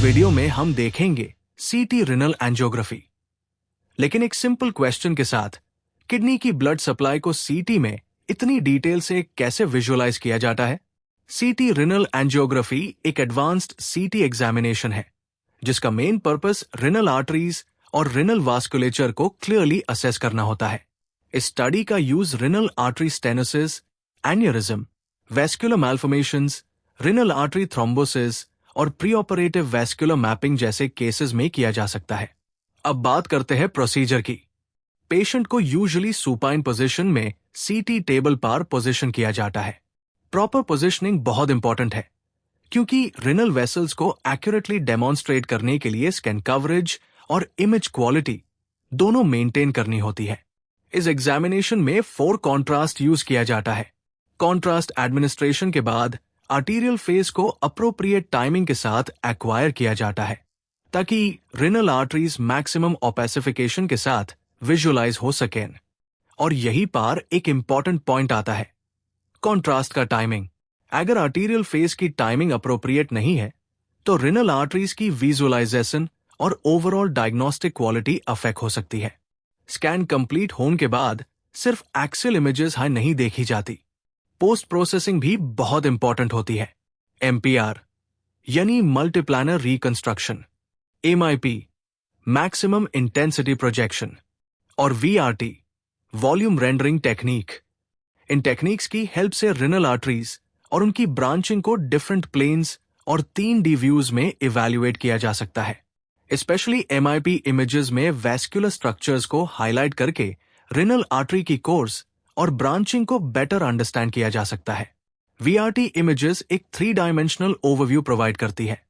Video में हम देखेंगे सीटी रिनल एंजियोग्राफी, लेकिन एक सिंपल क्वेश्चन के साथ। किडनी की ब्लड सप्लाई को सीटी में इतनी डिटेल से कैसे विजुअलाइज किया जाता है? सीटी रिनल एंजियोग्राफी एक एडवांस्ड सीटी एग्जामिनेशन है जिसका मेन पर्पस रिनल आर्टरीज और रिनल वास्कुलेचर को क्लियरली असेस करना होता है। इस स्टडी का use renal artery stenosis, aneurysm, vascular malformations, renal artery thrombosis और प्री ऑपरेटिव वैस्कुलर मैपिंग जैसे केसेस में किया जा सकता है। अब बात करते हैं प्रोसीजर की। पेशेंट को यूजुअली सुपाइन पोजीशन में सीटी टेबल पर पोजीशन किया जाता है। प्रॉपर पोजीशनिंग बहुत इंपॉर्टेंट है क्योंकि रिनल वेसल्स को एक्यूरेटली डेमोन्स्ट्रेट करने के लिए स्कैन कवरेज और इमेज क्वालिटी दोनों मेंटेन करनी होती है। इस एग्जामिनेशन में 4 कॉन्ट्रास्ट यूज किया जाता है। कॉन्ट्रास्ट एडमिनिस्ट्रेशन के बाद आर्टीरियल फेज को अप्रोप्रिएट टाइमिंग के साथ एक्वायर किया जाता है ताकि रिनल आर्टरीज मैक्सिमम ओपेसिफिकेशन के साथ विजुअलाइज हो सकें। और यही पार एक इंपॉर्टेंट पॉइंट आता है, कॉन्ट्रास्ट का टाइमिंग। अगर आर्टीरियल फेज की टाइमिंग अप्रोप्रिएट नहीं है तो रिनल आर्टरीज की विजुअलाइजेशन और ओवरऑल डायग्नोस्टिक क्वालिटी अफेक्ट हो सकती है। स्कैन कंप्लीट होने के बाद सिर्फ एक्सियल इमेजेस नहीं देखी जाती, पोस्ट प्रोसेसिंग भी बहुत इंपॉर्टेंट होती है। एमपीआर यानी multiplanar reconstruction, MIP maximum intensity projection और वीआरटी वॉल्यूम रेंडरिंग टेक्निक। इन टेक्निक्स की हेल्प से रिनल आर्टरीज और उनकी ब्रांचिंग को डिफरेंट प्लेन्स और 3D व्यूज में इवैल्यूएट किया जा सकता है। स्पेशली एमआईपी इमेजेस में वैस्कुलर स्ट्रक्चर्स को हाईलाइट करके रिनल आर्टरी की कोर्स और ब्रांचिंग को बेटर अंडरस्टैंड किया जा सकता है। वीआरटी इमेजेस एक 3 डायमेंशनल ओवरव्यू प्रोवाइड करती है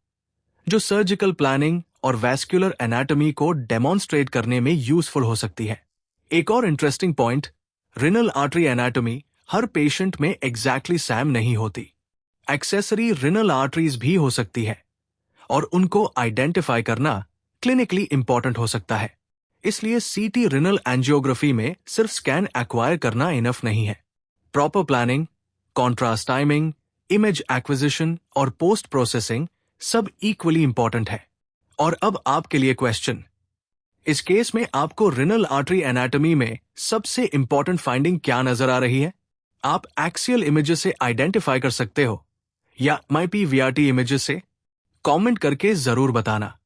जो सर्जिकल प्लानिंग और वैस्कुलर एनाटॉमी को डेमोन्स्ट्रेट करने में यूजफुल हो सकती है। एक और interesting point, renal artery anatomy हर पेशेंट में एग्जैक्टली सेम नहीं होती। एक्सेसरी रिनल आर्टरीज भी हो सकती है और उनको आइडेंटिफाई करना क्लिनिकली इंपॉर्टेंट हो सकता है। इसलिए सीटी रिनल एंजियोग्राफी में सिर्फ स्कैन एक्वायर करना इनफ नहीं है। Proper planning, contrast timing, image acquisition और पोस्ट प्रोसेसिंग सब इक्वली इंपॉर्टेंट है। और अब आपके लिए क्वेश्चन, इस केस में आपको रिनल आर्टरी एनाटॉमी में सबसे इंपॉर्टेंट फाइंडिंग क्या नजर आ रही है? आप एक्सियल इमेजेस से आइडेंटिफाई कर सकते हो या एमआईपी वीआरटी इमेजेस से? कमेंट करके जरूर बताना।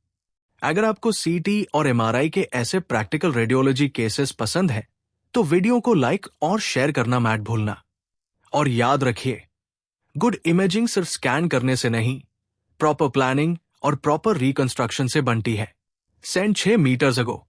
अगर आपको सीटी और एमआरआई के ऐसे प्रैक्टिकल रेडियोलॉजी केसेस पसंद है तो वीडियो को लाइक और शेयर करना मत भूलना। और याद रखिए, गुड इमेजिंग सिर्फ स्कैन करने से नहीं, प्रॉपर प्लानिंग और प्रॉपर रिकंस्ट्रक्शन से बनती है। सेंड 6 मीटर्स अगो।